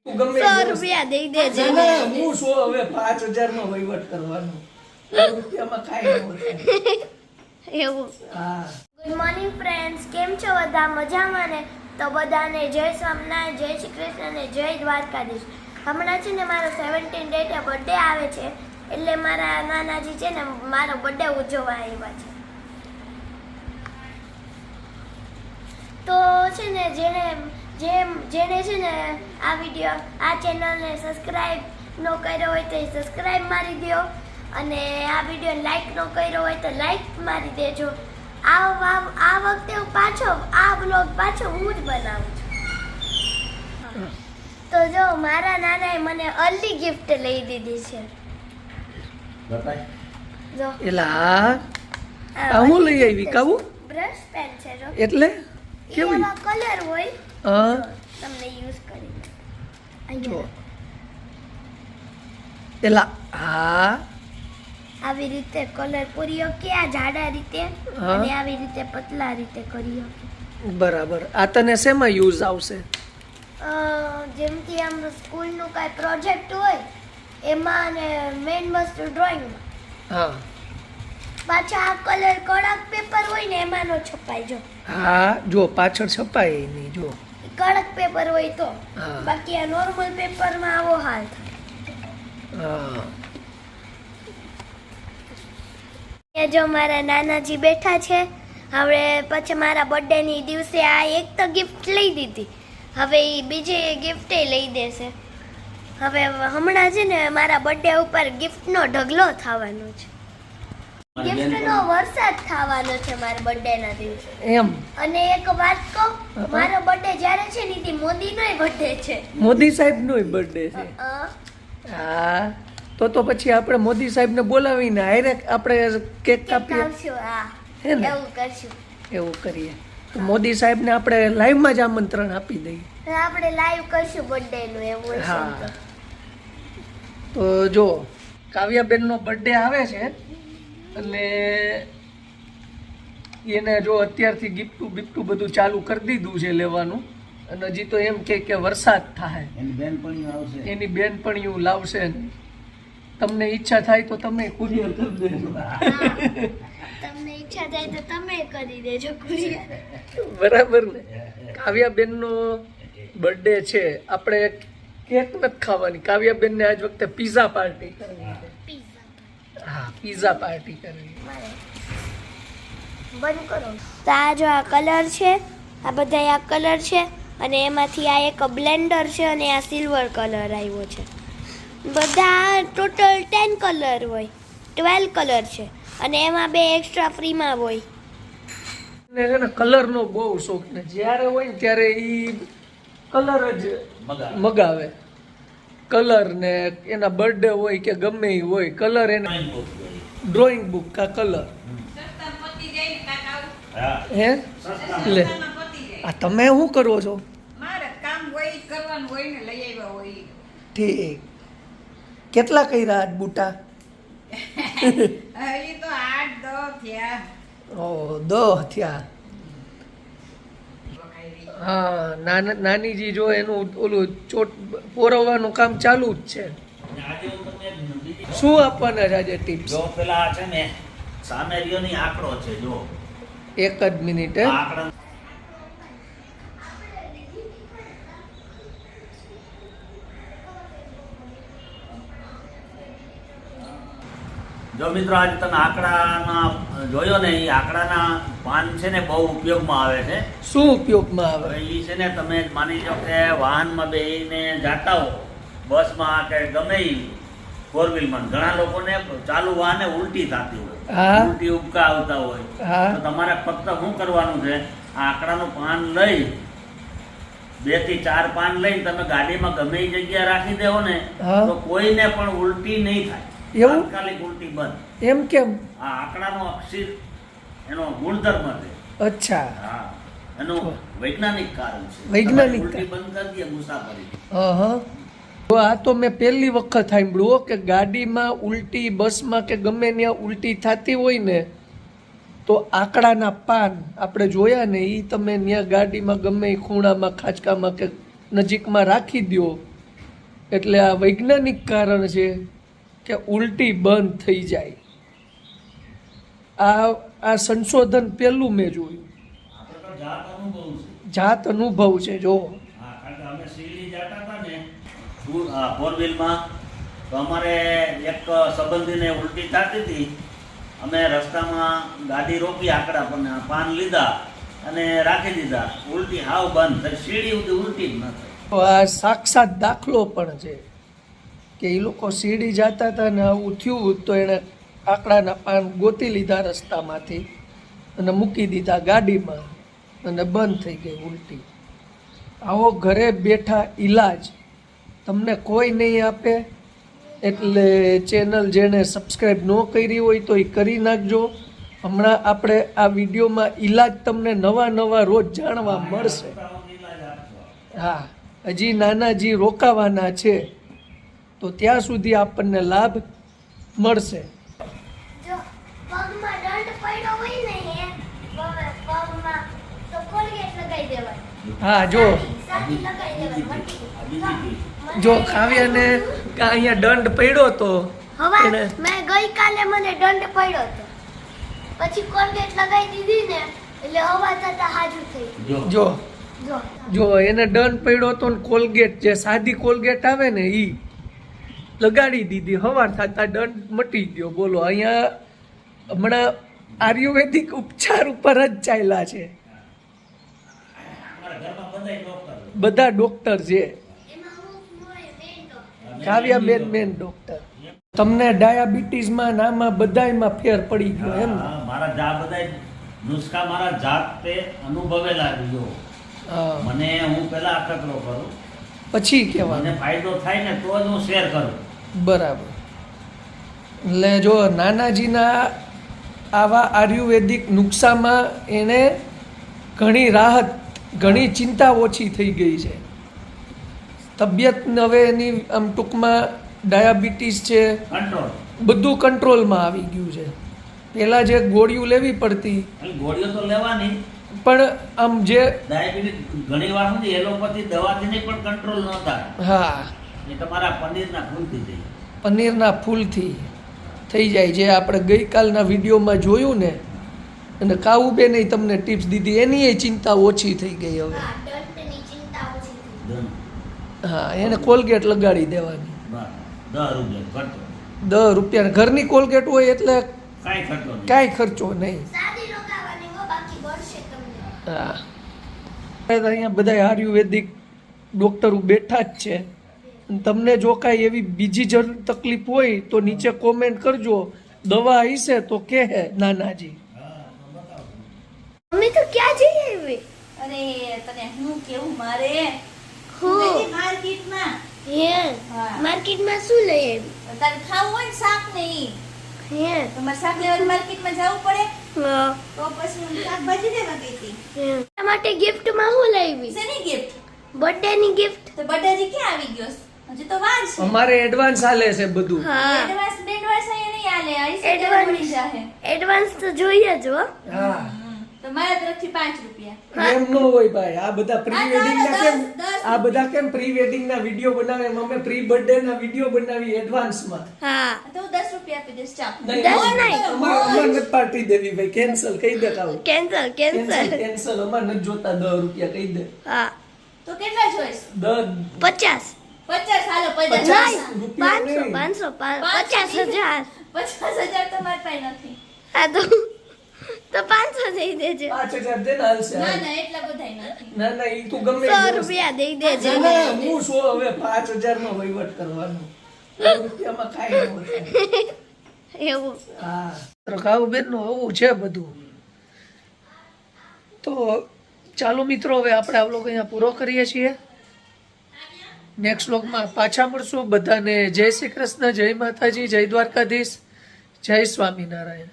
તું ગમે 100 રૂપિયા દઈ દેજે. ના ના હું શું હવે 5000 નો વહીવટ કરવાનો 100 રૂપિયામાં કાંઈ ન થાય. એવું. હા ગુડ મોર્નિંગ ફ્રેન્ડ્સ, કેમ છો બધા? મજામાં ને? તો બધાને જય સ્વામિનારાયણ, જય શ્રી કૃષ્ણ અને જય દ્વારકાધીશ. હમણાં છે ને મારો 17 ડેટે બર્થડે આવે છે, એટલે મારા નાનાજી છે ને મારો બર્થડે ઉજવવા આવ્યા છે. તો છે ને જેણે છે ને આ વિડીયો આ ચેનલને સબસ્ક્રાઈબ ન કર્યો હોય તો સબસ્ક્રાઈબ મારી દો, અને આ વિડીયો લાઈક ન કર્યો હોય તો લાઈક મારી દેજો. આ વખતે આ બ્લોગ પાછો હું જ બનાવું છું. તો જો મારા નાનાએ મને અર્લી ગિફ્ટ લઈ દીધી છે. જો એલા આ હું લઈ આવી કાવું બ્રશ પેન છે. જો એટલે કેવી એવા કલર હોય, હા તમને યુઝ કરી જો અહીંયા એલા હા આવી રીતે કલર કરી શકીએ, આ જાડા રીતે હા. અને આવી રીતે પતલા રીતે કરી શકીએ. બરાબર. આ તને શેમાં યુઝ આવશે? જેમ કે આમ સ્કૂલનું કાંઈ પ્રોજેક્ટ હોય એમાં, અને મેઇન વસ્તુ ડ્રોઈંગમાં. હા પાછા આ કલર કડક પેપર હોય ને એમાં નો છપાય. જો હા જો પાછળ છપાય નહીં જો કડક પેપર હોય તો, હા. બાકી આ નોર્મલ પેપરમાં આવો હાલ થાય. હા એ જો મારા નાનાજી બેઠા છે. હવે પછી મારા બર્થડેની દિવસે આ એક તો ગિફ્ટ લઈ દીધી, હવે એ બીજી ગિફ્ટ લઈ દેશે. હવે હમણાં છે ને મારા બર્થડે ઉપર ગિફ્ટનો ઢગલો થવાનો છે, ગિફ્ટનો વરસાદ થવાનો છે મારા બર્થડેના દિવસે. એમ અને એક વાત કહું, મારો બર્થડે જ્યારે છે ને તે મોદીનોય બર્થડે છે. મોદી સાહેબનો બર્થડે છે. હા તો પછી આપણે મોદી સાહેબને બોલાવીને હારે આપણે કેક કાપીએ. આવશું, હા હે ને? એવું કરશું. એવું કરીએ તો મોદી સાહેબને આપણે લાઈવમાં જ આમંત્રણ આપી દઈએ. આપણે લાઈવ કરશું બર્થડે નું, એવું હશે ને તો. હા તો જો કાવ્યાબેનનો બર્થડે આવે છે, અને એને જો અત્યારથી ગિફ્ટું બધું ચાલુ કરી દીધું છે લેવાનું, અને હજી તો એમ કે વરસાદ થાય, એની બેનપણીઓ લાવશે ને. તમને ઈચ્છા થાય તો તમે કુરિયર કરી દેજો. તમને ઈચ્છા થાય તો તમે કરી દેજો કુરિયર. બરાબર ને? કાવ્યાબેનનો બર્થડે છે, આપણે કેક નથી ખાવાની. કાવ્યાબેનને આજ વખતે પિઝા પાર્ટી કરવી છે. હા પિઝા પાર્ટી કરવી. બંધ કરો. તો આ જો આ કલર છે, આ બધા આ કલર છે, અને એમાંથી આ એક બ્લેન્ડર છે, અને આ સિલ્વર કલર આવ્યો છે. બધા ટોટલ 10 કલર હોય, 12 કલર છે, અને એમાં 2 એક્સ્ટ્રા ફ્રીમાં હોય. ને છે ને કલરનો બહુ શોખ ને, જ્યારે હોય ને ત્યારે એ કલર જ મગાવે. કલર ને એના બર્થડે હોય કે ગમે એ હોય, કલર એના ડ્રોઈંગ બુક કા કલર. હે લે આ તમે શું કરો છો? મારે કામ હોય કરવાનું હોય ને લઈ આવ્યા હોય. ઠીક. કેટલા કર્યા આજ બુટા? હજી તો 8-10 થયા. ઓ 10 થયા. હા નાનીજી જો એનું ઓલું ચોટ પોરવવાનું કામ ચાલુ જ છે. શું આપવાના છે આજે ટિપ્સ? જો પેલા છે ને સામે રહ્યોની આંકડો છે, જો એક જ મિનિટ હે. આંકડા જો મિત્રો આજે તમે આંકડાના જોયો ને, એ આંકડાના પાન છે ને બહુ ઉપયોગમાં આવે છે. શું ઉપયોગમાં આવે? હવે એ છે ને તમે માની લો કે વાહનમાં બેસીને જાતા હો, બસમાં કે ગમે એ ફોર વ્હીલમાં, ઘણા લોકોને ચાલુ વાહને ઉલટી થતી હોય, હા. ઉલટી ઉબકા આવતા હોય, હા. તો તમારે ફક્ત શું કરવાનું છે, આ આંકડાનું પાન લઈ 2 થી 4 પાન લઈને તમે ગાડીમાં ગમે એ જગ્યાએ રાખી દેવો ને, હા. તો કોઈને પણ ઉલટી નહીં થાય. એવું? તાત્કાલિક ઉલટી બંધ. એમ કેમ? આ આંકડાનો અક્ષર એનો ગુણધર્મ છે. અચ્છા. હા, એનું વૈજ્ઞાનિક કારણ છે. વૈજ્ઞાનિક તમારી ઉલટી બંધ કરી દે મુસાફરી. હા તો આ તો મેં પહેલી વખત સાંભળ્યું કે ગાડીમાં ઉલટી, બસમાં કે ગમે ત્યાં ઉલટી થતી હોય ને તો આંકડાના પાન આપણે જોયા ને, એ તમે ત્યાં ગાડીમાં ગમે એ ખૂણામાં ખાંચકામાં કે નજીકમાં રાખી દો એટલે આ વૈજ્ઞાનિક કારણ છે કે ઉલટી બંધ થઈ જાય. આ સંશોધન પહેલું મેં જોયું. આપણે તો જાત અનુભવ છે. જાત અનુભવ છે. જો હા, કારણ કે અમે શીરડી જાતા હતા ને ફોર વ્હીલમાં, તો અમારે એક સંબંધીને ઉલટી થતી હતી. અમે રસ્તામાં ગાડી રોકી, આકડા પણ પાન લીધા અને રાખી દીધા. ઉલટી હાવ બંધ થઈ, શીરડી સુધી ઉલટી જ ન થઈ. તો આ સાક્ષાત દાખલો પણ છે કે એ લોકો શીરડી જતા હતા ને આવું થયું તો એણે આકડાના પાન ગોતી લીધા રસ્તામાંથી અને મૂકી દીધા ગાડીમાં અને બંધ થઈ ગઈ ઉલટી. આવો ઘરે બેઠા ઈલાજ તમને કોઈ નહીં આપે. એટલે ચેનલ જેણે સબસ્ક્રાઈબ ન કરી હોય તો એ કરી નાખજો. હમણાં આપણે આ વિડીયોમાં ઈલાજ તમને નવા નવા રોજ જાણવા મળશે. હા, હજી નાનાજી રોકાવાના છે તો ત્યાં સુધી આપણને લાભ મળશે. જો પગમાં દંડ પડ્યો હોય ને પગમાં તો કોલગેટ લગાવી દેવાની. હા, જો સાદી લગાવી દેવાની. જો કાવ્યાને અહીંયા દંડ પડ્યો તો હવે એને મેં ગઈકાલે મને દંડ પડ્યો હતો, પછી કોલગેટ લગાવી દીધી ને એટલે હવા થતા હાજુ થઈ. જો જો જો એને દંડ પડ્યો તો ને કોલગેટ જે સાદી કોલગેટ આવે ને એ લગાડી દીધી. હવાર થતા દંડ મટી ગયો. બોલો, અહીંયા હમણાં આયુર્વેદિક ઉપચાર ઉપર જ ચાલ્યા છે. અમારા ઘરમાં બધાય ડોક્ટર. બધા ડોક્ટર છે. એમાં હું main doctor. Kavyaben main doctor. તમને ડાયાબિટીસમાં નામાં બધાયમાં ફેર પડી ગયો એમ ને? હા, મારા જા બધાય નુસ્ખા મારા જાતે અનુભવેલા રહ્યો. હા, મને હું પેલા અટકલો કરું, પછી કહેવાનું. મને ફાયદો થાય ને તો જ હું શેર કરું. બરાબર. એટલે જો નાનાજીના આવા આયુર્વેદિક નુસ્ખામાં એને ઘણી રાહત, ઘણી ચિંતા ઓછી થઈ ગઈ છે. તબિયત હવે એની આમ ટૂંકમાં ડાયાબિટીસ છે કંટ્રોલ. બધું કંટ્રોલમાં આવી ગયું છે. પહેલાં જે ગોળીઓ લેવી પડતી એટલે ગોળીઓ તો લેવાની, પણ આમ જે ડાયાબિટીસ ઘણી વાર સુધી એલોપેથી દવાથી નહીં પણ કંટ્રોલ ન થાય. હા, એ તમારા પનીરના ફૂલથી થઈ. પનીરના ફૂલથી થઈ જાય. જે આપણે ગઈકાલના વિડીયોમાં જોયું ને, અને કાવુબેને તમને ટિપ્સ દીધી, એની એ ચિંતા ઓછી થઈ ગઈ હવે. હા, દંડની ચિંતા ઓછી થઈ. હા, એને કોલગેટ લગાડી દેવાની. બસ, 10 રૂપિયા ખર્ચો. 10 રૂપિયા ઘરની કોલગેટ હોય એટલે કાંઈ ખર્ચો નહીં. કાંઈ ખર્ચો નહીં. સાદી લગાવવાની હો, બાકી બળશે તમને. હા, અહીંયા બધા આયુર્વેદિક ડૉક્ટરો બેઠા જ છે. અને તમને જો કાંઈ એવી બીજી જરૂર તકલીફ હોય તો નીચે કોમેન્ટ કરજો. દવા હશે તો કહે નાનાજી. મમ્મી તો ક્યાં જઈ આવી? અરે તને હું કેવું મારે હું ગઈ માર્કેટમાં. હે હા. માર્કેટમાં શું લઈ આવી? તારે ખાવું હોય ને શાક નહીં હે તમારે શાક લેવા માર્કેટમાં જવું પડે, હા. તો પછી હું શાકભાજી લેવા ગઈ હતી. તારા માટે ગિફ્ટમાં શું લાવી? શેની ગિફ્ટ? બર્થડે ની ગિફ્ટ. તો બટાજી ક્યાં આવી ગયો? હજી તો વાર છે. અમારે એડવાન્સ હાલે છે બધું. હા, એડવાન્સ બેડવાન્સ અહીંયા નહીં આલે, અહીં સુધી Advance. મળી જાહે. એડવાન્સ તો જોઈએ જ હો. હા, તો મારા તરફથી 5 રૂપિયા. એમ ન હોય ભાઈ. આ બધા પ્રી હા, વેડિંગ ના દસ, કેમ દસ. આ બધા કેમ પ્રી વેડિંગ ના વિડિયો બનાવે એમ અમે પ્રી બર્થડે ના વિડિયો બનાવી એડવાન્સમાં. હા, તો હું 10 રૂપિયા આપી દઈશ. ચાલ. નહીં, દસ અમારે નહીં. અમારે નથી પાર્ટી દેવી ભાઈ. કેન્સલ કહી દે કાવ. Cancel cancel cancel. કેન્સલ અમારે નથી જોતા. 10 રૂપિયા કહી દે. હા, તો કેટલા જોઈશ? 10 50. 50 હાલો 50. પચાસ. નહીં, રૂપિયા 500 નહીં. 50,000. 50,000 તો મારી પાસે નથી. હા, તો 500 દઈ દેજે. 5000 દે ને હાલશે. ના ના એટલા બધાય નથી. ના ના ઈ તું ગમે 100 એ રૂપિયા દઈ દેજે. ના, ના, હું શું હવે 5000 માં વહીવટ કરવાનો. 100 રૂપિયામાં કાંઈ ન થાય. એવું. હા, રકાઉબેન નું આવું છે બધું. તો ચાલો મિત્રો, હવે આપણે આ વ્લોગ અહીંયા પૂરો કરીએ છીએ. નેક્સ્ટ વ્લોગમાં પાછા મળશું. બધાને જય શ્રી કૃષ્ણ, જય માતાજી, જય દ્વારકાધીશ, જય સ્વામિનારાયણ.